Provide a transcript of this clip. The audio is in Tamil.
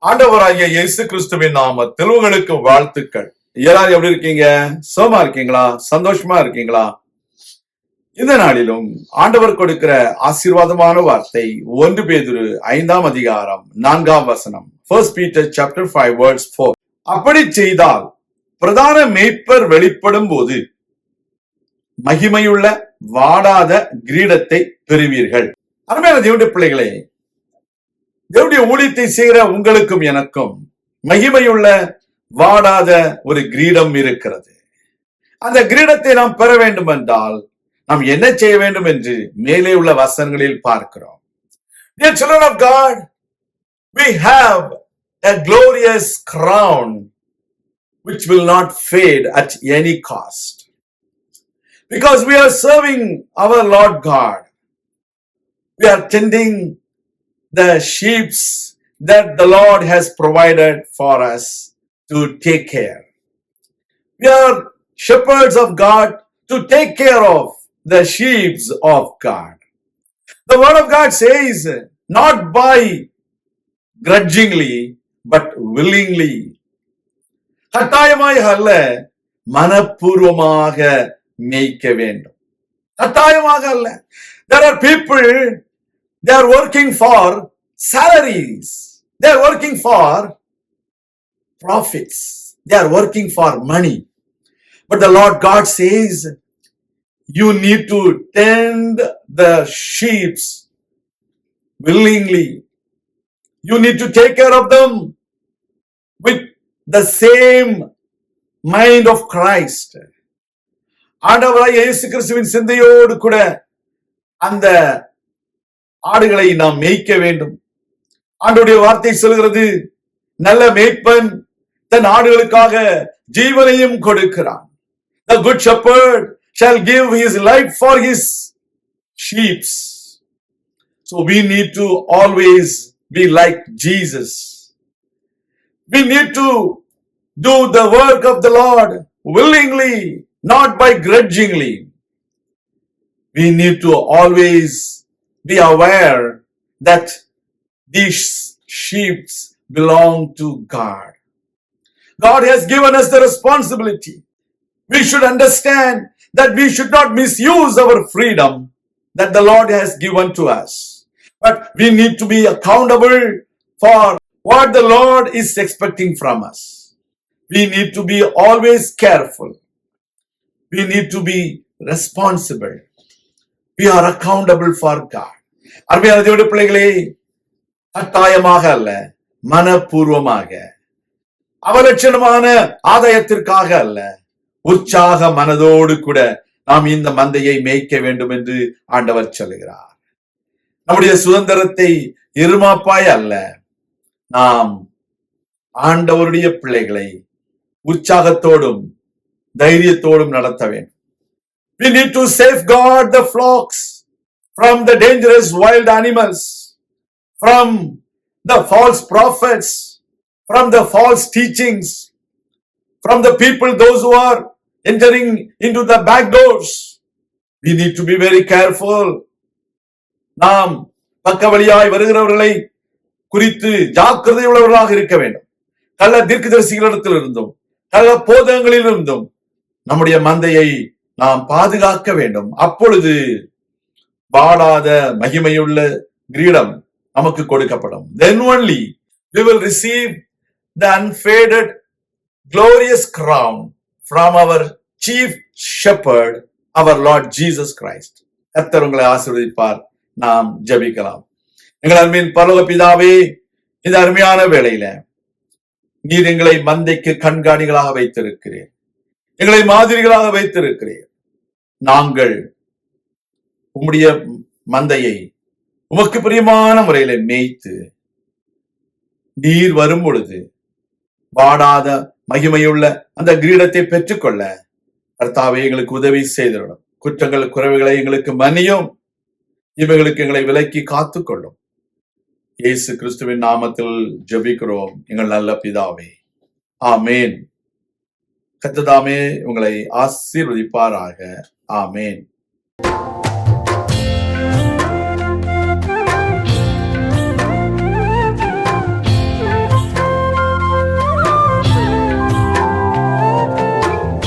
ஆண்டவராகிய இயேசு கிறிஸ்துவின் நாமத்தில் உங்களுக்கு வாழ்த்துக்கள். எல்லாரும் எப்படி இருக்கீங்க? சுகமா இருக்கீங்களா? சந்தோஷமா இருக்கீங்களா? இந்த நாளிலும் ஆண்டவர் கொடுக்கிற ஆசீர்வாதமான வார்த்தை 1 பேதுரு 5ஆம் அதிகாரம் 4ஆம் வசனம். 1 Peter chapter 5 verse 4. அப்படி செய்தால் பிரதான மேய்ப்பர் வெளிப்படும் போது மகிமையுள்ள வாடாத கிரீடத்தை பெறுவீர்கள். அருமையான தேவனுடைய பிள்ளைகளே, தேவனுடைய ஊழியத்தை செய்கிற உங்களுக்கும் எனக்கும் மகிமையுள்ள வாடாத ஒரு கிரீடம் இருக்கிறது. அந்த கிரீடத்தை நாம் பெற வேண்டும் என்றால் நாம் என்ன செய்ய வேண்டும் என்று மேலே உள்ள வசனங்களில் பார்க்கிறோம். Dear children of God, we have a glorious crown which will not fade at any cost. Because we are serving our Lord God. We are tending the sheep that the Lord has provided for us to take care. We are shepherds of God to take care of the sheep of God. The word of God says, not by grudgingly, but willingly. கட்டாயமாய் அல்ல, மனப்பூர்வமாக மேய்க்க வேண்டும். கட்டாயமாக அல்ல. There are people, they are working for salaries. They are working for profits. They are working for money. But the Lord God says, you need to tend the sheep willingly. You need to take care of them with the same mind of Christ. ஆண்டவராகிய இயேசு கிறிஸ்துவின் சிந்தையோடு கூட அந்த ஆடுகளை நாம் மேய்க்க வேண்டும். ஆண்டவருடைய வார்த்தை சொல்கிறது, நல்ல மேய்ப்பன் தன் ஆடுகளுக்காக ஜீவனையும் கொடுக்கிறான். The good shepherd shall give his life for his sheep. So we need to always be like Jesus. We need to do the work of the Lord willingly, not by grudgingly. We need to always be aware that these sheep belong to God. God has given us the responsibility. We should understand that we should not misuse our freedom that the Lord has given to us. But we need to be accountable for what the Lord is expecting from us. We need to be always careful. We need to be responsible. We are accountable for God. அருமையான தேவனுடைய பிள்ளைகளே, கட்டாயமாக அல்ல, மனப்பூர்வமாக, அவலட்சணமான ஆதாயத்திற்காக அல்ல, உற்சாக மனதோடு கூட நாம் இந்த மந்தையை மேய்க்க வேண்டும் என்று ஆண்டவர் சொல்லுகிறார். நம்முடைய சுதந்திரத்தை இருமாப்பாய் அல்ல, நாம் ஆண்டவருடைய பிள்ளைகளை உற்சாகத்தோடும் தைரியத்தோடும் நடத்த வேண்டும். We need to safeguard the flocks from the dangerous wild animals, from the false prophets, from the false teachings, from the people, those who are entering into the back doors. We need to be very careful. நாம் பக்க வழியாய் வருகிறவர்களை குறித்து ஜாக்கிரதை உள்ளவர்களாக இருக்க வேண்டும். கள்ள தீர்க்கதரிசிகளிடத்தில் இருந்தும் கள்ள போதகங்களில் இருந்தும் நம்முடைய மந்தையை நாம் பாதுகாக்க வேண்டும். அப்பொழுது வாடாத மகிமையுள்ள கிரீடம் நமக்கு கொடுக்கப்படும். Then only we will receive the unfaded glorious crown from our chief shepherd, our Lord Jesus Christ. கர்த்தர் உங்களை ஆசீர்வதிப்பார். நாம் ஜெபிக்கலாம். எங்கள் அருமையின் பரலோக பிதாவே, இந்த அருமையான வேளையில நீர் எங்களை மந்தைக்கு கண்காணிகளாக வைத்திருக்கிறீர், எங்களை மாதிரிகளாக வைத்திருக்கிறீர். நாங்கள் உம்முடைய மந்தையை உமக்கு பிரியமான முறையில மேய்த்து நீர் வரும் பொழுது வாடாத மகிமையுள்ள அந்த கிரீடத்தை பெற்றுக்கொள்ள கர்த்தாவே எங்களுக்கு உதவி செய்திடணும். குற்றங்கள் குறைவுகளை எங்களுக்கு மன்னியும், இவைகளுக்கு எங்களை விலக்கி காத்துக்கொள்ளும். இயேசு கிறிஸ்துவின் நாமத்தில் ஜெபிக்கிறோம் எங்கள் நல்ல பிதாவே, ஆமேன். கர்த்தர் தாமே உங்களை ஆசீர்வதிப்பாராக. ஆமேன்.